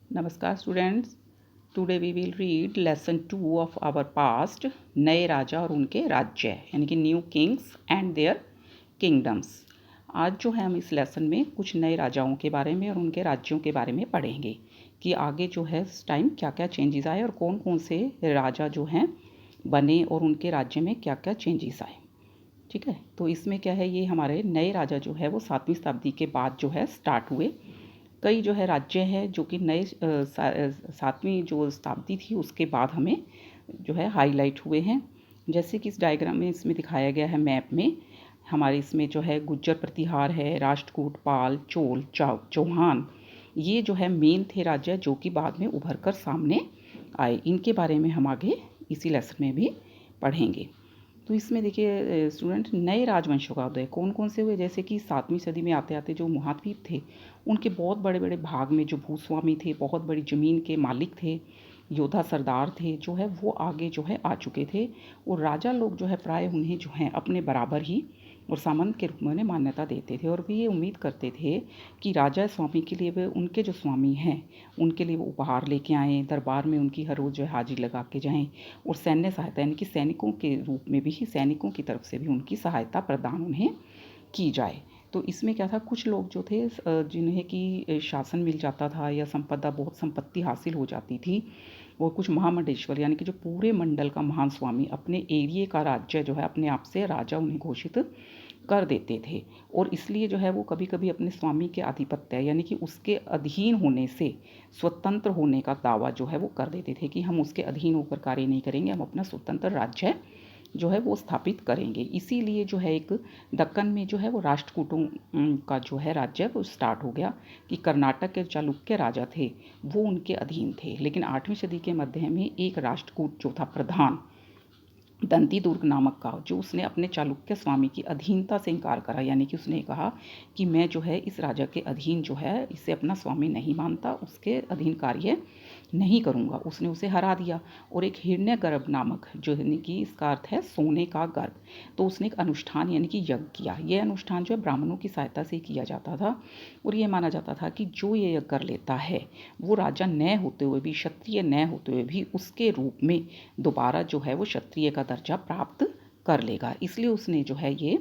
नमस्कार students. Today we will read lesson 2 of our past, नए राजा और उनके राज्य, यानी कि new kings and their kingdoms. आज जो है हम इस लेसन में कुछ नए राजाओं के बारे में और उनके राज्यों के बारे में पढ़ेंगे कि आगे जो है इस टाइम क्या क्या चेंजेस आए और कौन कौन से राजा जो हैं बने और उनके राज्य में क्या क्या चेंजेस आए। ठीक है, तो इसमें क्या है, ये हमारे नए राजा जो है वो 7वीं शताब्दी के बाद जो है स्टार्ट हुए। कई जो है राज्य हैं जो कि नए 7वीं जो शताब्दी थी उसके बाद हमें जो है हाईलाइट हुए हैं। जैसे कि इस डायग्राम में इसमें दिखाया गया है मैप में, हमारे इसमें जो है गुज्जर प्रतिहार है, राष्ट्रकूट, पाल, चोल, चौहान, ये जो है मेन थे राज्य जो कि बाद में उभर कर सामने आए। इनके बारे में हम आगे इसी लेसन में भी पढ़ेंगे। तो इसमें देखिए स्टूडेंट, नए राजवंशों का उदय कौन कौन से हुए। जैसे कि 7वीं सदी में आते आते जो महाद्वीप थे उनके बहुत बड़े बड़े भाग में जो भूस्वामी थे, बहुत बड़ी ज़मीन के मालिक थे, योद्धा सरदार थे, जो है वो आगे जो है आ चुके थे। और राजा लोग जो है प्राय उन्हें जो है अपने बराबर ही और सामंत के रूप में उन्हें मान्यता देते थे। और वे ये उम्मीद करते थे कि राजा स्वामी के लिए वे उनके जो स्वामी हैं उनके लिए वो उपहार लेके आएँ, दरबार में उनकी हर रोज़ जो है हाजिरी लगा के जाएँ। और सैन्य सहायता यानी कि सैनिकों के रूप में भी, सैनिकों की तरफ से भी उनकी सहायता प्रदान उन्हें की जाए। तो इसमें क्या था, कुछ लोग जो थे जिन्हें कि शासन मिल जाता था या संपदा, बहुत संपत्ति हासिल हो जाती थी, और कुछ महामंडलेश्वर यानी कि जो पूरे मंडल का महान स्वामी अपने एरिए का राज्य जो है अपने आप से राजा उन्हें घोषित कर देते थे। और इसलिए जो है वो कभी कभी अपने स्वामी के आधिपत्य यानी कि उसके अधीन होने से स्वतंत्र होने का दावा जो है वो कर देते थे कि हम उसके अधीन होकर कार्य नहीं करेंगे, हम अपना स्वतंत्र राज्य जो है वो स्थापित करेंगे। इसीलिए जो है एक दक्कन में जो है वो राष्ट्रकूटों का जो है राज्य वो स्टार्ट हो गया कि कर्नाटक के चालुक्य राजा थे वो उनके अधीन थे। लेकिन 8वीं सदी के मध्य में एक राष्ट्रकूट जो था प्रधान, दंती दुर्ग नामक का, जो उसने अपने चालुक्य स्वामी की अधीनता से इनकार करा, यानी कि उसने कहा कि मैं जो है इस राजा के अधीन जो है इसे अपना स्वामी नहीं मानता, उसके अधीन कार्य नहीं करूँगा। उसने उसे हरा दिया। और एक हिरण्य गर्भ नामक, जो यानी कि इसका अर्थ है सोने का गर्भ, तो उसने एक अनुष्ठान यानी कि यज्ञ किया। यह अनुष्ठान जो है ब्राह्मणों की सहायता से किया जाता था। और ये माना जाता था कि जो ये यज्ञ कर लेता है वो राजा न होते हुए भी, क्षत्रिय न होते हुए भी उसके रूप में दोबारा जो है वो क्षत्रिय का दर्जा प्राप्त कर लेगा। इसलिए उसने जो है ये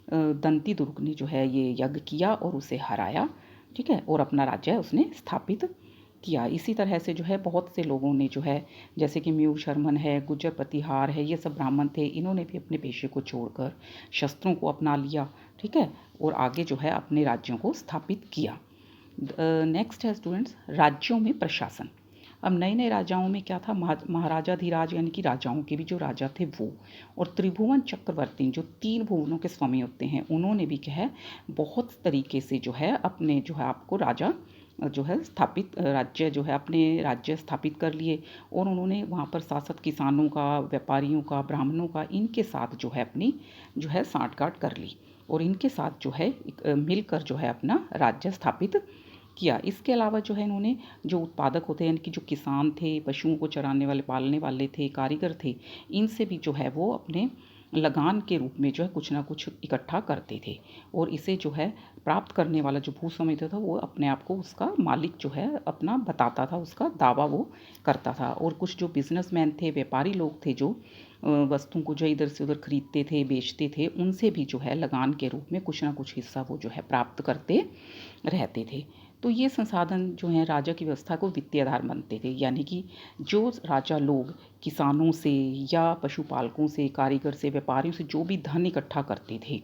दंती दुर्ग ने जो है ये यज्ञ किया और उसे हराया। ठीक है, और अपना राज्य उसने स्थापित किया। इसी तरह से जो है बहुत से लोगों ने जो है, जैसे कि म्यूर शर्मन है, गुज्जर प्रतिहार है, ये सब ब्राह्मण थे, इन्होंने भी अपने पेशे को छोड़कर शस्त्रों को अपना लिया। ठीक है, और आगे जो है अपने राज्यों को स्थापित किया। नेक्स्ट है स्टूडेंट्स, राज्यों में प्रशासन। अब नए नए राजाओं में क्या था, महाराजाधिराज यानी कि राजाओं के भी जो राजा थे वो, और त्रिभुवन चक्रवर्ती जो 3 भुवनों के स्वामी होते हैं, उन्होंने भी क्या है बहुत तरीके से जो है अपने जो है आपको राजा जो है स्थापित राज्य जो है अपने राज्य स्थापित कर लिए। और उन्होंने वहाँ पर शासक किसानों का, व्यापारियों का, ब्राह्मणों का, इनके साथ जो है अपनी जो है साँठ-गाँठ कर ली और इनके साथ जो है मिलकर जो है अपना राज्य स्थापित किया। इसके अलावा जो है इन्होंने जो उत्पादक होते हैं यानी कि जो किसान थे, पशुओं को चराने वाले, पालने वाले थे, कारीगर थे, इनसे भी जो है वो अपने लगान के रूप में जो है कुछ ना कुछ इकट्ठा करते थे। और इसे जो है प्राप्त करने वाला जो भूस्वामी था वो अपने आप को उसका मालिक जो है अपना बताता था, उसका दावा वो करता था। और कुछ जो बिजनेसमैन थे, व्यापारी लोग थे, जो वस्तुओं को जो इधर से उधर खरीदते थे, बेचते थे, उनसे भी जो है लगान के रूप में कुछ ना कुछ हिस्सा वो जो है प्राप्त करते रहते थे। तो ये संसाधन जो हैं राजा की व्यवस्था को वित्तीय आधार मानते थे, यानी कि जो राजा लोग किसानों से या पशुपालकों से, कारीगर से, व्यापारियों से जो भी धन इकट्ठा करते थे,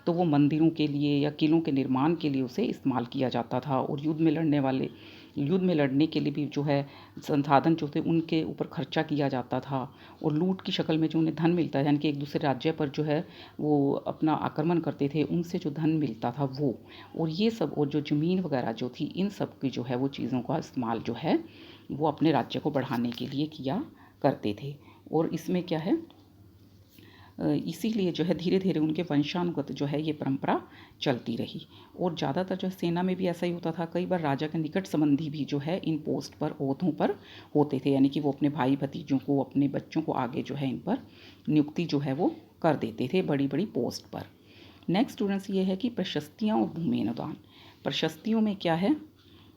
तो वो मंदिरों के लिए या किलों के निर्माण के लिए उसे इस्तेमाल किया जाता था। और युद्ध में लड़ने के लिए भी जो है संसाधन जो थे उनके ऊपर खर्चा किया जाता था। और लूट की शक्ल में जो उन्हें धन मिलता है, यानी कि एक दूसरे राज्य पर जो है वो अपना आक्रमण करते थे, उनसे जो धन मिलता था वो, और ये सब, और जो ज़मीन वगैरह जो थी, इन सब की जो है वो चीज़ों का इस्तेमाल जो है वो अपने राज्य को बढ़ाने के लिए किया करते थे। और इसमें क्या है, इसीलिए जो है धीरे धीरे उनके वंशानुगत जो है ये परंपरा चलती रही। और ज़्यादातर जो सेना में भी ऐसा ही होता था, कई बार राजा के निकट संबंधी भी जो है इन पोस्ट पर, ओहदों पर होते थे, यानी कि वो अपने भाई भतीजों को, अपने बच्चों को आगे जो है इन पर नियुक्ति जो है वो कर देते थे बड़ी बड़ी पोस्ट पर। नेक्स्ट स्टूडेंट्स ये है कि प्रशस्तियाँ और भूमि अनुदान। प्रशस्तियों में क्या है,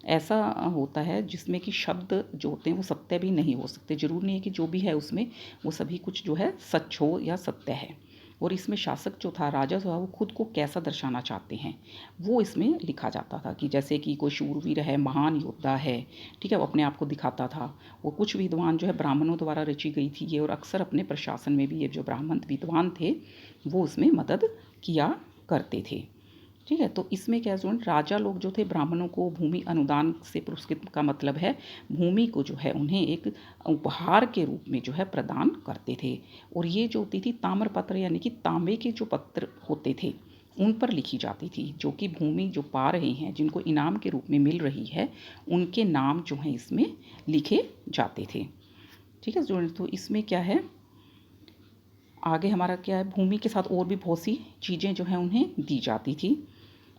ऐसा होता है जिसमें कि शब्द जो होते हैं वो सत्य भी नहीं हो सकते। ज़रूरी नहीं है कि जो भी है उसमें वो सभी कुछ जो है सच हो या सत्य है। और इसमें शासक जो था, राजा जो था, वो खुद को कैसा दर्शाना चाहते हैं वो इसमें लिखा जाता था कि जैसे कि कोई शूरवीर है, महान योद्धा है, ठीक है, वो अपने आप को दिखाता था। और कुछ विद्वान जो है ब्राह्मणों द्वारा रची गई थी ये, और अक्सर अपने प्रशासन में भी ये जो ब्राह्मण विद्वान थे वो उसमें मदद किया करते थे। ठीक है, तो इसमें क्या है स्टूडेंट, राजा लोग जो थे ब्राह्मणों को भूमि अनुदान से पुरस्कृत का मतलब है भूमि को जो है उन्हें एक उपहार के रूप में जो है प्रदान करते थे। और ये जो होती थी ताम्रपत्र यानी कि तांबे के जो पत्र होते थे उन पर लिखी जाती थी, जो कि भूमि जो पा रहे हैं, जिनको इनाम के रूप में मिल रही है, उनके नाम जो हैं इसमें लिखे जाते थे। ठीक है स्टूडेंट, तो इसमें क्या है, आगे हमारा क्या है, भूमि के साथ और भी बहुत सी चीज़ें जो हैं उन्हें दी जाती थी।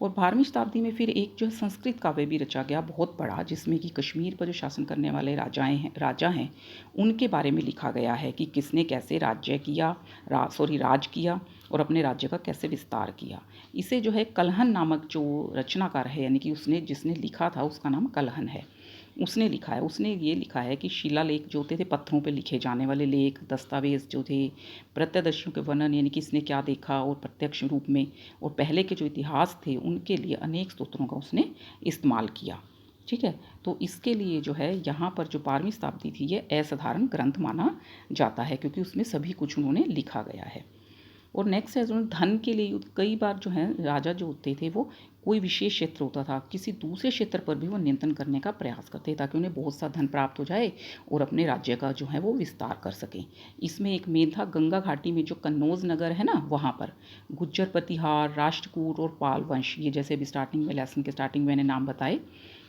और 12वीं शताब्दी में फिर एक जो है संस्कृत काव्य भी रचा गया बहुत बड़ा, जिसमें कि कश्मीर पर जो शासन करने वाले राजा हैं उनके बारे में लिखा गया है कि किसने कैसे राज्य किया, राज किया और अपने राज्य का कैसे विस्तार किया। इसे जो है कलहन नामक जो रचनाकार है, यानी कि उसने जिसने लिखा था उसका नाम कलहन है, उसने लिखा है। उसने ये लिखा है कि शिलालेख जो होते थे, पत्थरों पे लिखे जाने वाले लेख, दस्तावेज जो थे, प्रत्यदर्शियों के वर्णन यानी कि इसने क्या देखा और प्रत्यक्ष रूप में, और पहले के जो इतिहास थे उनके लिए अनेक स्तोत्रों का उसने इस्तेमाल किया। ठीक है, तो इसके लिए जो है यहाँ पर जो 12वीं शताब्दी थी ये असाधारण ग्रंथ माना जाता है, क्योंकि उसमें सभी कुछ उन्होंने लिखा गया है। और नेक्स्ट है जो धन के लिए कई बार जो है राजा जो होते थे वो कोई विशेष क्षेत्र होता था, किसी दूसरे क्षेत्र पर भी वो नियंत्रण करने का प्रयास करते ताकि उन्हें बहुत सा धन प्राप्त हो जाए और अपने राज्य का जो है वो विस्तार कर सकें। इसमें एक मेन था गंगा घाटी में जो कन्नौज नगर है ना, वहाँ पर गुज्जर प्रतिहार, राष्ट्रकूट और पाल वंश, ये जैसे अभी स्टार्टिंग में लेसन के स्टार्टिंग में मैंने नाम बताए,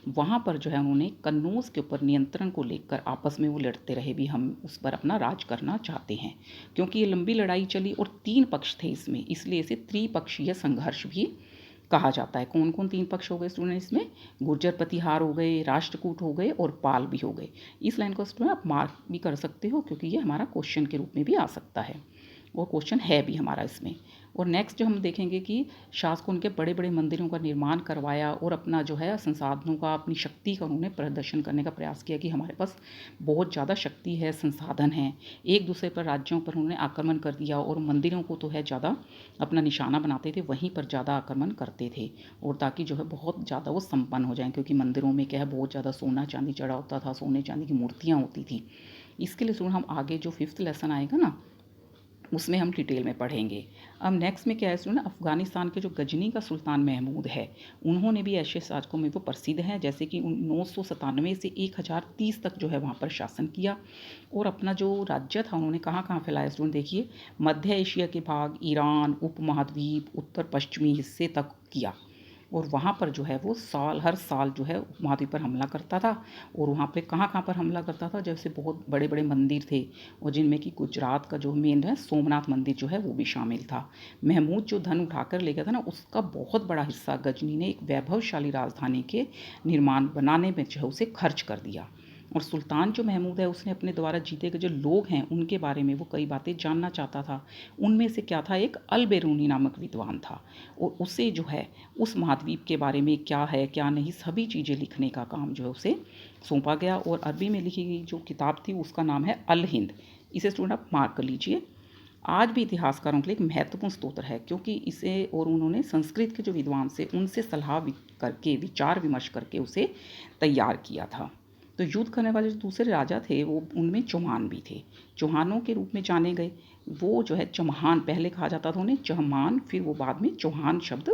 वहाँ पर जो है उन्होंने कन्नौज के ऊपर नियंत्रण को लेकर आपस में वो लड़ते रहे भी, हम उस पर अपना राज करना चाहते हैं। क्योंकि ये लंबी लड़ाई चली और 3 पक्ष थे इसमें, इसलिए इसे त्रिपक्षीय संघर्ष भी कहा जाता है। कौन कौन 3 पक्ष हो गए स्टूडेंट इसमें, गुर्जर प्रतिहार हो गए, राष्ट्रकूट हो गए और पाल भी हो गए। इस लाइन को स्टूडेंट आप मार्क भी कर सकते हो, क्योंकि ये हमारा क्वेश्चन के रूप में भी आ सकता है और क्वेश्चन है भी हमारा इसमें। और नेक्स्ट जो हम देखेंगे कि शासकों उनके बड़े बड़े मंदिरों का निर्माण करवाया और अपना जो है संसाधनों का, अपनी शक्ति का उन्होंने प्रदर्शन करने का प्रयास किया कि हमारे पास बहुत ज़्यादा शक्ति है, संसाधन है। एक दूसरे पर, राज्यों पर उन्होंने आक्रमण कर दिया और मंदिरों को तो है ज़्यादा अपना निशाना बनाते थे, वहीं पर ज़्यादा आक्रमण करते थे, और ताकि जो है बहुत ज़्यादा वो संपन्न हो जाएं, क्योंकि मंदिरों में क्या है बहुत ज़्यादा सोना चांदी चढ़ा होता था, सोने चांदी की मूर्तियाँ होती थी। इसके लिए सुन हम आगे जो 5th लेसन आएगा ना उसमें हम डिटेल में पढ़ेंगे। अब नेक्स्ट में क्या है सुना, अफ़गानिस्तान के जो गजनी का सुल्तान महमूद है, उन्होंने भी ऐसे शासकों में वो प्रसिद्ध हैं, जैसे कि 997 से 1030 तक जो है वहाँ पर शासन किया। और अपना जो राज्य था उन्होंने कहाँ कहाँ फैलाया स्टूडेंट देखिए, मध्य एशिया के भाग, ईरान, उपमहाद्वीप, उत्तर पश्चिमी हिस्से तक किया। और वहाँ पर जो है वो हर साल जो है उपमहाद्वीप पर हमला करता था। और वहाँ पे कहाँ कहाँ पर हमला करता था, जैसे बहुत बड़े बड़े मंदिर थे, और जिनमें कि गुजरात का जो मेन है सोमनाथ मंदिर जो है वो भी शामिल था। महमूद जो धन उठाकर ले गया था ना, उसका बहुत बड़ा हिस्सा गजनी ने एक वैभवशाली राजधानी के निर्माण बनाने में जो है उसे खर्च कर दिया। और सुल्तान जो महमूद है उसने अपने द्वारा जीते गए जो लोग हैं उनके बारे में वो कई बातें जानना चाहता था। उनमें से क्या था, एक अल बेरूनी नामक विद्वान था, और उसे जो है उस महाद्वीप के बारे में क्या है क्या नहीं सभी चीज़ें लिखने का काम जो है उसे सौंपा गया। और अरबी में लिखी गई जो किताब थी उसका नाम है अल हिंद। इसे स्टूडेंट आप मार्क कर लीजिए। आज भी इतिहासकारों के लिए एक महत्वपूर्ण स्तोत्र है, क्योंकि इसे और उन्होंने संस्कृत के जो विद्वान से उनसे सलाह करके, विचार विमर्श करके उसे तैयार किया था। तो युद्ध करने वाले जो दूसरे राजा थे वो उनमें चौहान भी थे, चौहानों के रूप में जाने गए। वो जो है चौहान पहले कहा जाता था उन्हें चौहान, फिर वो बाद में चौहान शब्द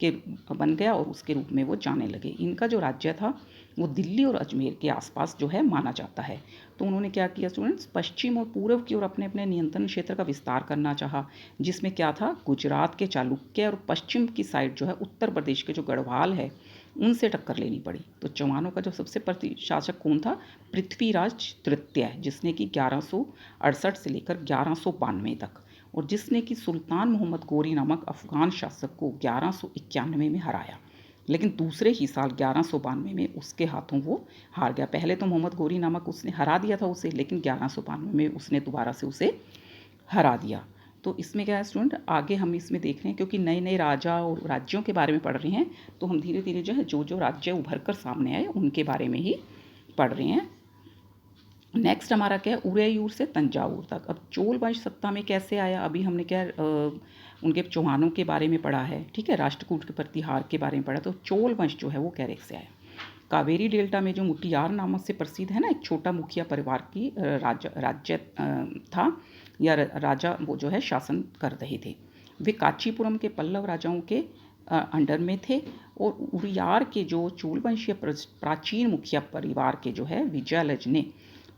के बन गया और उसके रूप में वो जाने लगे। इनका जो राज्य था वो दिल्ली और अजमेर के आसपास जो है माना जाता है। तो उन्होंने क्या किया स्टूडेंट्स, पश्चिम और पूर्व की ओर अपने अपने नियंत्रण क्षेत्र का विस्तार करना चाहा, जिसमें क्या था, गुजरात के चालुक्य और पश्चिम की साइड जो है उत्तर प्रदेश के जो गढ़वाल है उनसे टक्कर लेनी पड़ी। तो चौहानों का जो सबसे शासक कौन था, पृथ्वीराज तृतीय, जिसने कि 1168 से लेकर 1192 तक, और जिसने कि सुल्तान मोहम्मद गोरी नामक अफगान शासक को 1191 में हराया। लेकिन दूसरे ही साल 1192 में उसके हाथों वो हार गया। पहले तो मोहम्मद गोरी नामक उसने हरा दिया था उसे, लेकिन 1192 में उसने दोबारा से उसे हरा दिया। तो इसमें क्या है स्टूडेंट, आगे हम इसमें देख रहे हैं क्योंकि नए नए राजा और राज्यों के बारे में पढ़ रहे हैं, तो हम धीरे धीरे जो है जो राज्य उभर कर सामने आए उनके बारे में ही पढ़ रहे हैं। नेक्स्ट हमारा क्या है, उदयपुर से तंजावुर तक। अब चोल वंश सत्ता में कैसे आया, अभी हमने क्या उनके चौहानों के बारे में पढ़ा है, ठीक है, राष्ट्रकूट के प्रतिहार के बारे में पढ़ा। तो चोल वंश जो है वो कैसे से आया। कावेरी डेल्टा में जो मुटियार नामक से प्रसिद्ध है ना, एक छोटा मुखिया परिवार की राज्य था, या राजा वो जो है शासन कर रहे थे। वे कांचीपुरम के पल्लव राजाओं के अंडर में थे, और उड़ियार के जो चोल वंशीय प्राचीन मुखिया परिवार के जो है विजयालय ने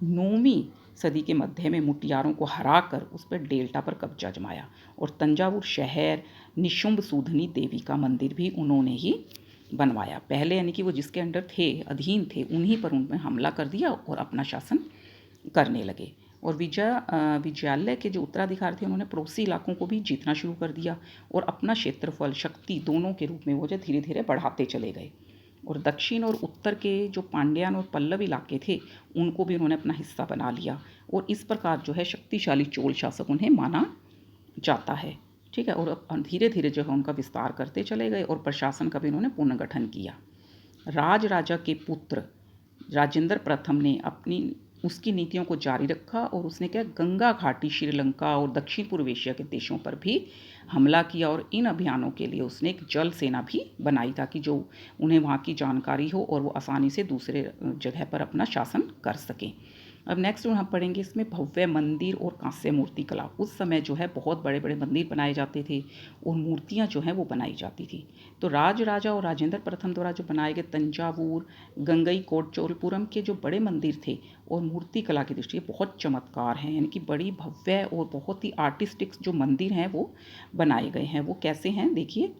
9वीं सदी के मध्य में मुटियारों को हराकर उस पर डेल्टा पर कब्जा जमाया, और तंजावुर शहर निशुंभ सूधनी देवी का मंदिर भी उन्होंने ही बनवाया। पहले यानी कि वो जिसके अंडर थे, अधीन थे, उन्हीं पर उनमें हमला कर दिया और अपना शासन करने लगे। और विजयालय के जो उत्तराधिकारी थे उन्होंने पड़ोसी इलाकों को भी जीतना शुरू कर दिया, और अपना क्षेत्रफल शक्ति दोनों के रूप में वो जो धीरे धीरे बढ़ाते चले गए। और दक्षिण और उत्तर के जो पांड्यान और पल्लव इलाके थे उनको भी उन्होंने अपना हिस्सा बना लिया, और इस प्रकार जो है शक्तिशाली चोल शासक उन्हें माना जाता है, ठीक है। और धीरे धीरे जो है उनका विस्तार करते चले गए, और प्रशासन का भी उन्होंने पुनर्गठन किया। राजा के पुत्र राजेंद्र प्रथम ने उसकी नीतियों को जारी रखा, और उसने क्या गंगा घाटी, श्रीलंका और दक्षिण पूर्व एशिया के देशों पर भी हमला किया, और इन अभियानों के लिए उसने एक जल सेना भी बनाई ताकि जो उन्हें वहाँ की जानकारी हो और वो आसानी से दूसरे जगह पर अपना शासन कर सकें। अब नेक्स्ट हम पढ़ेंगे इसमें भव्य मंदिर और कांस्य मूर्ति कला। उस समय जो है बहुत बड़े बड़े मंदिर बनाए जाते थे और मूर्तियाँ जो हैं वो बनाई जाती थी। तो राजा और राजेंद्र प्रथम द्वारा जो बनाए गए तंजावुर, गंगईकोट, चोलपुरम के जो बड़े मंदिर थे और मूर्ति कला की दृष्टि बहुत चमत्कार हैं, यानी कि बड़ी भव्य और बहुत ही आर्टिस्टिक जो मंदिर हैं वो बनाए गए हैं। वो कैसे हैं देखिए,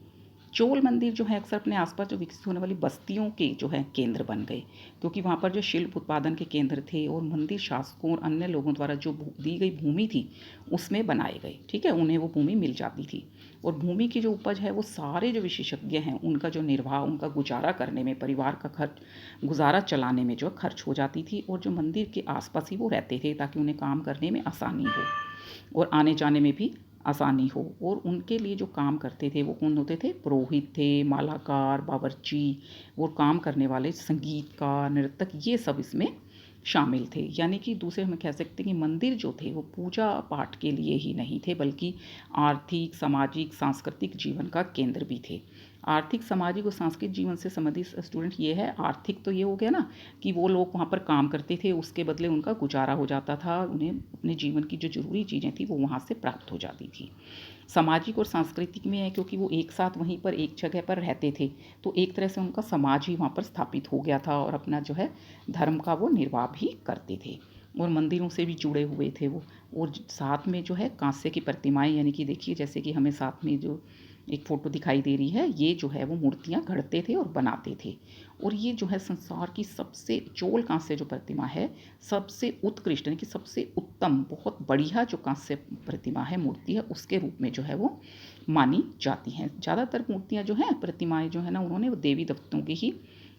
चोल मंदिर जो है अक्सर अपने आसपास जो विकसित होने वाली बस्तियों के जो है केंद्र बन गए, क्योंकि वहाँ पर जो शिल्प उत्पादन के केंद्र थे, और मंदिर शासकों और अन्य लोगों द्वारा जो दी गई भूमि थी उसमें बनाए गए, ठीक है, उन्हें वो भूमि मिल जाती थी। और भूमि की जो उपज है वो सारे जो विशेषज्ञ हैं उनका जो निर्वाह, उनका गुजारा करने में, परिवार का खर्च, गुजारा चलाने में जो खर्च हो जाती थी, और जो मंदिर के आसपास ही वो रहते थे ताकि उन्हें काम करने में आसानी हो और आने जाने में भी आसानी हो। और उनके लिए जो काम करते थे वो कौन होते थे, पुरोहित थे, मालाकार, बावर्ची, वो काम करने वाले, संगीतकार, नर्तक, ये सब इसमें शामिल थे। यानी कि दूसरे हम कह सकते हैं कि मंदिर जो थे वो पूजा पाठ के लिए ही नहीं थे, बल्कि आर्थिक, सामाजिक, सांस्कृतिक जीवन का केंद्र भी थे। आर्थिक, सामाजिक और सांस्कृतिक जीवन से संबंधित स्टूडेंट ये है, आर्थिक तो ये हो गया ना कि वो लोग वहाँ पर काम करते थे, उसके बदले उनका गुजारा हो जाता था, उन्हें अपने जीवन की जो ज़रूरी चीज़ें थी वो वहाँ से प्राप्त हो जाती थी। सामाजिक और सांस्कृतिक में है क्योंकि वो एक साथ वहीं पर एक जगह पर रहते थे, तो एक तरह से उनका समाज ही वहाँ पर स्थापित हो गया था, और अपना जो है धर्म का वो निर्वाह भी करते थे, और मंदिरों से भी जुड़े हुए थे वो। और साथ में जो है कांस्य की प्रतिमाएं, यानी कि देखिए जैसे कि हमें साथ में जो एक फ़ोटो दिखाई दे रही है, ये जो है वो मूर्तियाँ गढ़ते थे और बनाते थे। और ये जो है संसार की सबसे, चोल कांस्य जो प्रतिमा है सबसे उत्कृष्ट, यानी कि सबसे उत्तम, बहुत बढ़िया जो कांस्य प्रतिमा है, मूर्ति है, उसके रूप में जो है वो मानी जाती हैं। ज़्यादातर मूर्तियाँ जो हैं, प्रतिमाएँ जो है ना, उन्होंने वो देवी देवताओं की ही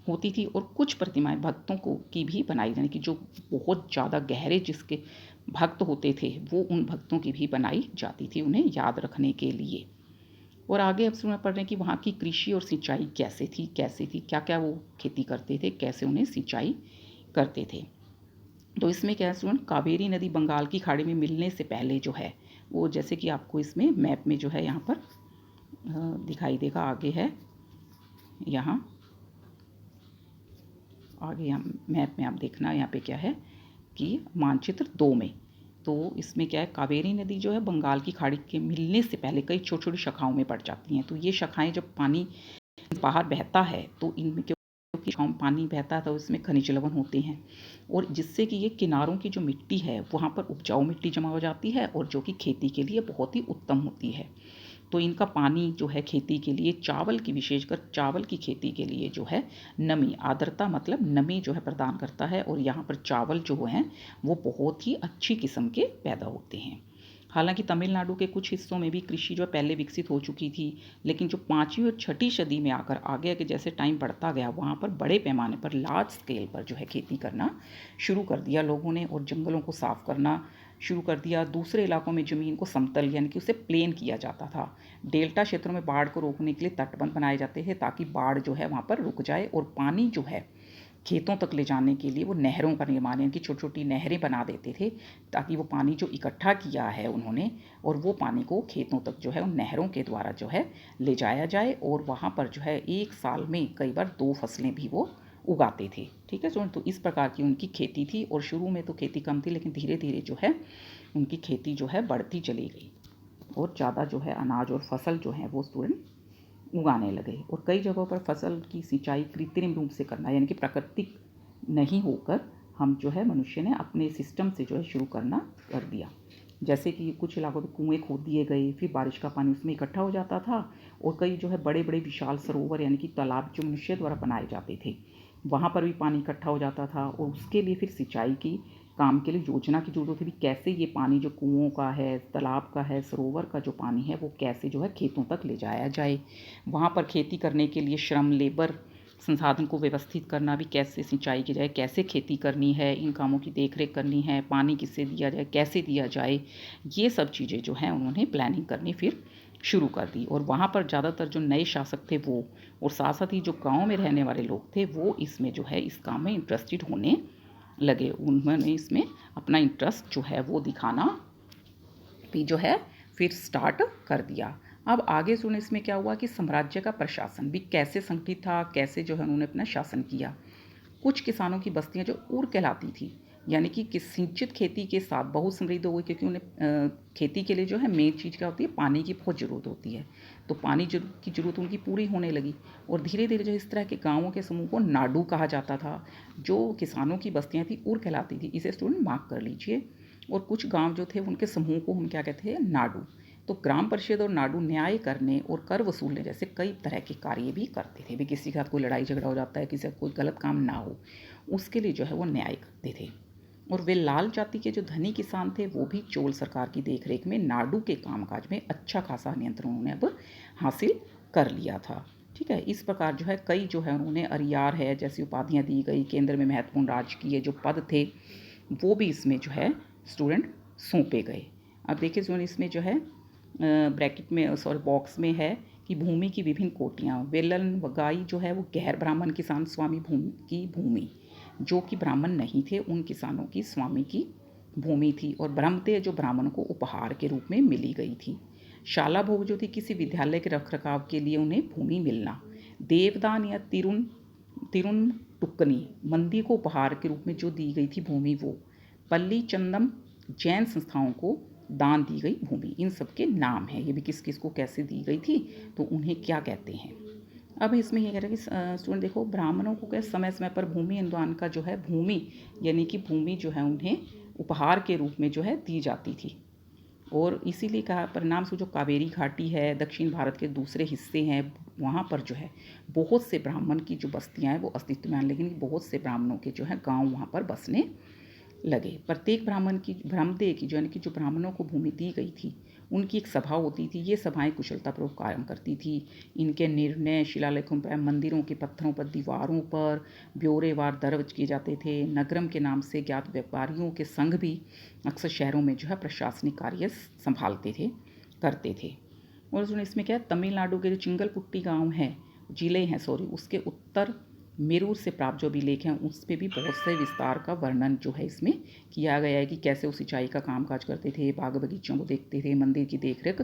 होती थी, और कुछ प्रतिमाएँ भक्तों को की भी बनाई, यानी कि जो बहुत ज़्यादा गहरे जिसके भक्त होते थे वो उन भक्तों की भी बनाई जाती थी उन्हें याद रखने के लिए। और आगे अब सुना पढ़ रहे हैं कि वहाँ की कृषि और सिंचाई कैसे थी, क्या क्या वो खेती करते थे, कैसे उन्हें सिंचाई करते थे। तो इसमें क्या है स्टूडेंट, कावेरी नदी बंगाल की खाड़ी में मिलने से पहले जो है वो, जैसे कि आपको इसमें मैप में जो है यहाँ पर दिखाई देगा, आगे है यहाँ, आगे यहाँ मैप में आप देखना, यहाँ पे क्या है कि मानचित्र 2 में, तो इसमें क्या है, कावेरी नदी जो है बंगाल की खाड़ी के मिलने से पहले कई छोटी छोटी शाखाओं में बढ़ जाती हैं। तो ये शाखाएं जब पानी बाहर बहता है तो इनमें, क्योंकि पानी बहता है तो इसमें खनिज लवण होते हैं, और जिससे कि ये किनारों की जो मिट्टी है वहाँ पर उपजाऊ मिट्टी जमा हो जाती है, और जो कि खेती के लिए बहुत ही उत्तम होती है। तो इनका पानी जो है खेती के लिए, चावल की, विशेषकर चावल की खेती के लिए जो है नमी, आर्द्रता मतलब नमी जो है प्रदान करता है, और यहाँ पर चावल जो हैं वो बहुत ही अच्छी किस्म के पैदा होते हैं। हालांकि तमिलनाडु के कुछ हिस्सों में भी कृषि जो पहले विकसित हो चुकी थी, लेकिन जो 5वीं और 6ठी सदी में आकर आगे आगे जैसे टाइम बढ़ता गया, वहाँ पर बड़े पैमाने पर लार्ज स्केल पर जो है खेती करना शुरू कर दिया लोगों ने, और जंगलों को साफ करना शुरू कर दिया। दूसरे इलाकों में ज़मीन को समतल यानी कि उसे प्लेन किया जाता था। डेल्टा क्षेत्रों में बाढ़ को रोकने के लिए तटबंध बनाए जाते थे ताकि बाढ़ जो है वहाँ पर रुक जाए, और पानी जो है खेतों तक ले जाने के लिए वो नहरों का निर्माण यानी कि छोटी छोटी नहरें बना देते थे, ताकि वो पानी जो इकट्ठा किया है उन्होंने, और वो पानी को खेतों तक जो है उन नहरों के द्वारा जो है ले जाया जाए, और वहाँ पर जो है एक साल में कई बार 2 फसलें भी वो उगाते थे। ठीक है स्टूडेंट, तो इस प्रकार की उनकी खेती थी, और शुरू में तो खेती कम थी, लेकिन धीरे धीरे जो है उनकी खेती जो है बढ़ती चली गई, और ज़्यादा जो है अनाज और फसल जो है वो स्टूडेंट उगाने लगे। और कई जगहों पर फसल की सिंचाई कृत्रिम रूप से करना यानी कि प्राकृतिक नहीं होकर हम जो है मनुष्य ने अपने सिस्टम से जो है शुरू करना कर दिया। जैसे कि कुछ इलाकों में कुएँ खोद दिए गए, फिर बारिश का पानी उसमें इकट्ठा हो जाता था, और कई जो है बड़े बड़े विशाल सरोवर यानी कि तालाब जो मनुष्य द्वारा बनाए जाते थे, वहाँ पर भी पानी इकट्ठा हो जाता था, और उसके लिए फिर सिंचाई की काम के लिए योजना की जरूरत थी। कैसे ये पानी जो कुओं का है, तालाब का है, सरोवर का जो पानी है, वो कैसे जो है खेतों तक ले जाया जाए। वहाँ पर खेती करने के लिए श्रम, लेबर संसाधन को व्यवस्थित करना भी, कैसे सिंचाई की जाए, कैसे खेती करनी है, इन कामों की देखरेख करनी है, पानी किससे दिया जाए, कैसे दिया जाए, ये सब चीज़ें जो हैं उन्होंने प्लानिंग करनी फिर शुरू कर दी। और वहाँ पर ज़्यादातर जो नए शासक थे वो, और साथ साथ ही जो गाँव में रहने वाले लोग थे वो इसमें जो है इस काम में इंटरेस्टेड होने लगे। उन्होंने इसमें अपना इंटरेस्ट जो है वो दिखाना भी जो है फिर स्टार्ट कर दिया। अब आगे सुने इसमें क्या हुआ कि साम्राज्य का प्रशासन भी कैसे संगठित था, कैसे जो है उन्होंने अपना शासन किया। कुछ किसानों की बस्तियां जो ऊर कहलाती थी, यानी कि सिंचित खेती के साथ बहुत समृद्ध हो गई, क्योंकि उन्हें खेती के लिए जो है मेन चीज़ क्या होती है, पानी की बहुत ज़रूरत होती है। तो पानी की ज़रूरत उनकी पूरी होने लगी, और धीरे धीरे जो इस तरह के गाँवों के समूह को नाडू कहा जाता था। जो किसानों की बस्तियाँ थी ऊर कहलाती थी, इसे स्टूडेंट मार्क कर लीजिए। और कुछ गांव जो थे उनके समूह को हम क्या कहते हैं, नाडू। तो ग्राम परिषद और नाडू न्याय करने और कर वसूलने जैसे कई तरह के कार्य भी करते थे। भी किसी के साथ कोई लड़ाई झगड़ा हो जाता है, किसी का कोई गलत काम ना हो, उसके लिए जो है वो न्याय करते थे। और वे लाल जाति के जो धनी किसान थे वो भी चोल सरकार की देखरेख में नाडू के कामकाज में अच्छा खासा नियंत्रण उन्होंने अब हासिल कर लिया था। ठीक है, इस प्रकार जो है कई जो है उन्होंने अरियार है जैसी उपाधियाँ दी गई। केंद्र में महत्वपूर्ण राजकीय जो पद थे वो भी इसमें जो है स्टूडेंट सौंपे गए। अब देखिए स्टूडेंट, इसमें जो है ब्रैकेट में सॉरी बॉक्स में है कि भूमि की विभिन्न कोटियाँ। वेलन वगाई जो है वो गैर ब्राह्मण किसान स्वामी भूमि की भूमि, जो कि ब्राह्मण नहीं थे उन किसानों की स्वामी की भूमि थी। और ब्रह्मतेय जो ब्राह्मणों को उपहार के रूप में मिली गई थी। शाला भोग जो थी किसी विद्यालय के रखरखाव के लिए उन्हें भूमि मिलना। देवदान या तिरुन टुक्कनी मंदिर को उपहार के रूप में जो दी गई थी भूमि वो। पल्ली चंदम जैन संस्थाओं को दान दी गई भूमि। इन सब के नाम हैं, ये भी किस किस को कैसे दी गई थी, तो उन्हें क्या कहते हैं। अब इसमें ये कह रहा है कि स्टूडेंट देखो, ब्राह्मणों को क्या समय समय पर भूमि अनुदान का जो है भूमि यानी कि भूमि जो है उन्हें उपहार के रूप में जो है दी जाती थी। और इसीलिए कहा परिणाम से जो कावेरी घाटी है, दक्षिण भारत के दूसरे हिस्से हैं, वहाँ पर जो है बहुत से ब्राह्मण की जो बस्तियाँ हैं वो अस्तित्व में आने, लेकिन बहुत से ब्राह्मणों के जो है गांव वहाँ पर बसने लगे। प्रत्येक ब्राह्मण की ब्रह्मदेय की जो यानी कि जो ब्राह्मणों को भूमि दी गई थी उनकी एक सभा होती थी। ये सभाएं कुशलतापूर्वक कार्य करती थी। इनके निर्णय शिलालेखों पर, मंदिरों के पत्थरों पर, दीवारों पर ब्यौरेवार दर्ज किए जाते थे। नगरम के नाम से ज्ञात व्यापारियों के संघ भी अक्सर शहरों में जो है प्रशासनिक कार्य संभालते थे, करते थे। और इसमें क्या है, तमिलनाडु के जो चिंगलपुट्टी गाँव हैं, जिले हैं सॉरी, उसके उत्तर मेरूर से प्राप्त जो अभिलेख हैं उस पर भी बहुत से विस्तार का वर्णन जो है इसमें किया गया है कि कैसे वो सिंचाई का कामकाज करते थे, बाग बगीचों को देखते थे, मंदिर की देखरेख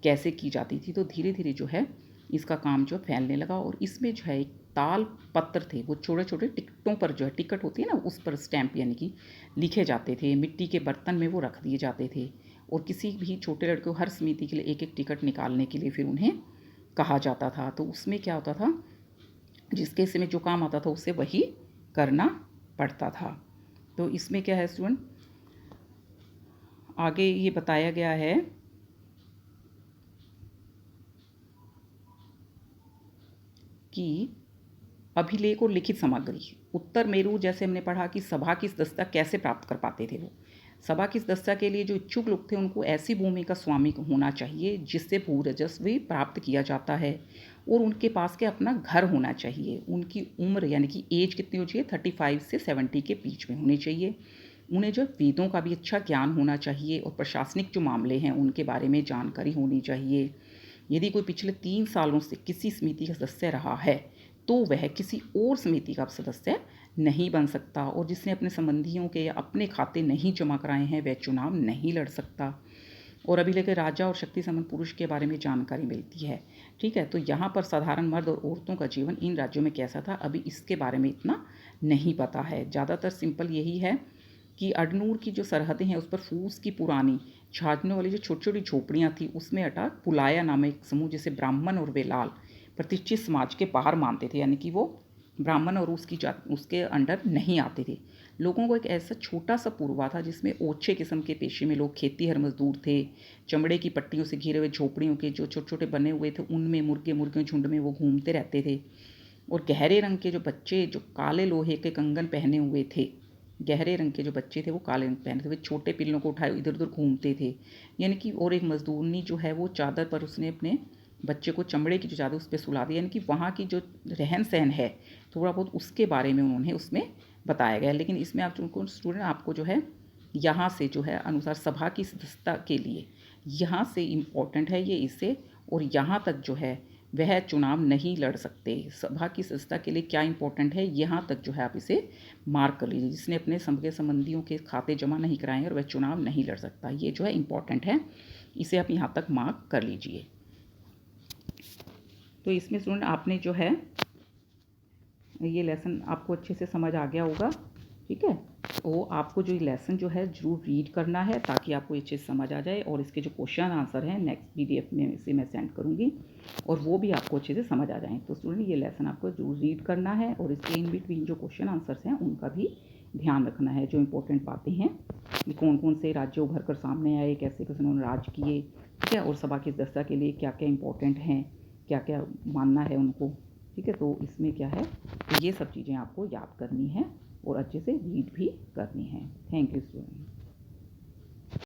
कैसे की जाती थी। तो धीरे धीरे जो है इसका काम जो फैलने लगा। और इसमें जो है एक ताल पत्र थे, वो छोटे छोटे टिकटों पर जो है, टिकट होती है ना, उस पर स्टैंप यानी कि लिखे जाते थे। मिट्टी के बर्तन में वो रख दिए जाते थे, और किसी भी छोटे लड़के को हर समिति के लिए एक एक टिकट निकालने के लिए फिर उन्हें कहा जाता था। तो उसमें क्या होता था, जिसके हिस्से में जो काम आता था उसे वही करना पड़ता था। तो इसमें क्या है स्टूडेंट, आगे ये बताया गया है कि अभिलेख और लिखित सामग्री। उत्तर मेरू जैसे हमने पढ़ा कि सभा की सदस्यता कैसे प्राप्त कर पाते थे वो, सभा की सदस्यता के लिए जो इच्छुक लोग थे उनको ऐसी भूमि का स्वामी होना चाहिए जिससे भू राजस्व भी प्राप्त किया जाता है, और उनके पास के अपना घर होना चाहिए। उनकी उम्र यानी कि एज कितनी होनी चाहिए, 35 से 70 के बीच में होनी चाहिए। उन्हें जो वेदों का भी अच्छा ज्ञान होना चाहिए और प्रशासनिक जो मामले हैं उनके बारे में जानकारी होनी चाहिए। यदि कोई पिछले 3 सालों से किसी समिति का सदस्य रहा है तो वह किसी और समिति का सदस्य नहीं बन सकता, और जिसने अपने संबंधियों के या अपने खाते नहीं जमा कराए हैं वह चुनाव नहीं लड़ सकता। और अभी लेकर राजा और शक्ति संपन्न पुरुष के बारे में जानकारी मिलती है। ठीक है, तो यहाँ पर साधारण मर्द और औरतों का जीवन इन राज्यों में कैसा था अभी इसके बारे में इतना नहीं पता है। ज़्यादातर सिंपल यही है कि अडनूर की जो सरहदें हैं उस पर फूस की पुरानी छाजने वाली जो छोटी छोटी झोपड़ियाँ थी उसमें अटा पुलाया नामक एक समूह जिसे ब्राह्मण और वेलाल प्रतिष्ठित समाज के बाहर मानते थे, यानी कि वो ब्राह्मण और उसके अंडर नहीं आते थे। लोगों को एक ऐसा छोटा सा पूर्वा था जिसमें ओछे किस्म के पेशे में लोग खेती हर मजदूर थे। चमड़े की पट्टियों से घिरे हुए झोपड़ियों के जो छोटे छोटे बने हुए थे उनमें मुर्गे मुर्गियों झुंड में वो घूमते रहते थे। और गहरे रंग के जो बच्चे जो काले लोहे के कंगन पहने हुए थे, गहरे रंग के जो बच्चे थे वो काले रंग पहने थे, वे छोटे पिल्लों को उठाए इधर उधर घूमते थे। यानी कि और एक मजदूरनी जो है वो चादर पर उसने अपने बच्चे को चमड़े की जो चादर उस पर सुला दी। यानी कि वहाँ की जो रहन सहन है थोड़ा बहुत उसके बारे में उन्होंने उसमें बताया गया। लेकिन इसमें आप स्टूडेंट आपको जो है यहाँ से जो है अनुसार सभा की सदस्यता के लिए यहाँ से इम्पोर्टेंट है ये इससे, और यहाँ तक जो है वह चुनाव नहीं लड़ सकते। सभा की सदस्यता के लिए क्या इंपॉर्टेंट है यहाँ तक जो है आप इसे मार्क कर लीजिए। जिसने अपने सबके संबंधियों के खाते जमा नहीं कराए और वह चुनाव नहीं लड़ सकता, ये जो है इंपॉर्टेंट है, इसे आप यहाँ तक मार्क कर लीजिए। तो इसमें स्टूडेंट आपने जो है ये लेसन आपको अच्छे से समझ आ गया होगा। ठीक है, तो आपको जो ये लेसन जो है ज़रूर रीड करना है ताकि आपको ये चीज़ समझ आ जाए, और इसके जो क्वेश्चन आंसर हैं नेक्स्ट PDF में इसे मैं सेंड करूँगी और वो भी आपको अच्छे से समझ आ जाएँ। तो स्टूडेंट ये लेसन आपको ज़रूर रीड करना है और इसके इन बिटवीन जो क्वेश्चन आंसर्स हैं उनका भी ध्यान रखना है। जो इंपॉर्टेंट बातें हैं कि कौन कौन से राज्य उभर कर सामने आए, कैसे कैसे उन्होंने राज किए, ठीक है, और सभा की सदस्यता के लिए क्या क्या इंपॉर्टेंट हैं, क्या क्या मानना है उनको। ठीक है, तो इसमें क्या है, तो ये सब चीज़ें आपको याद करनी है और अच्छे से रीड भी करनी है। Thank you student.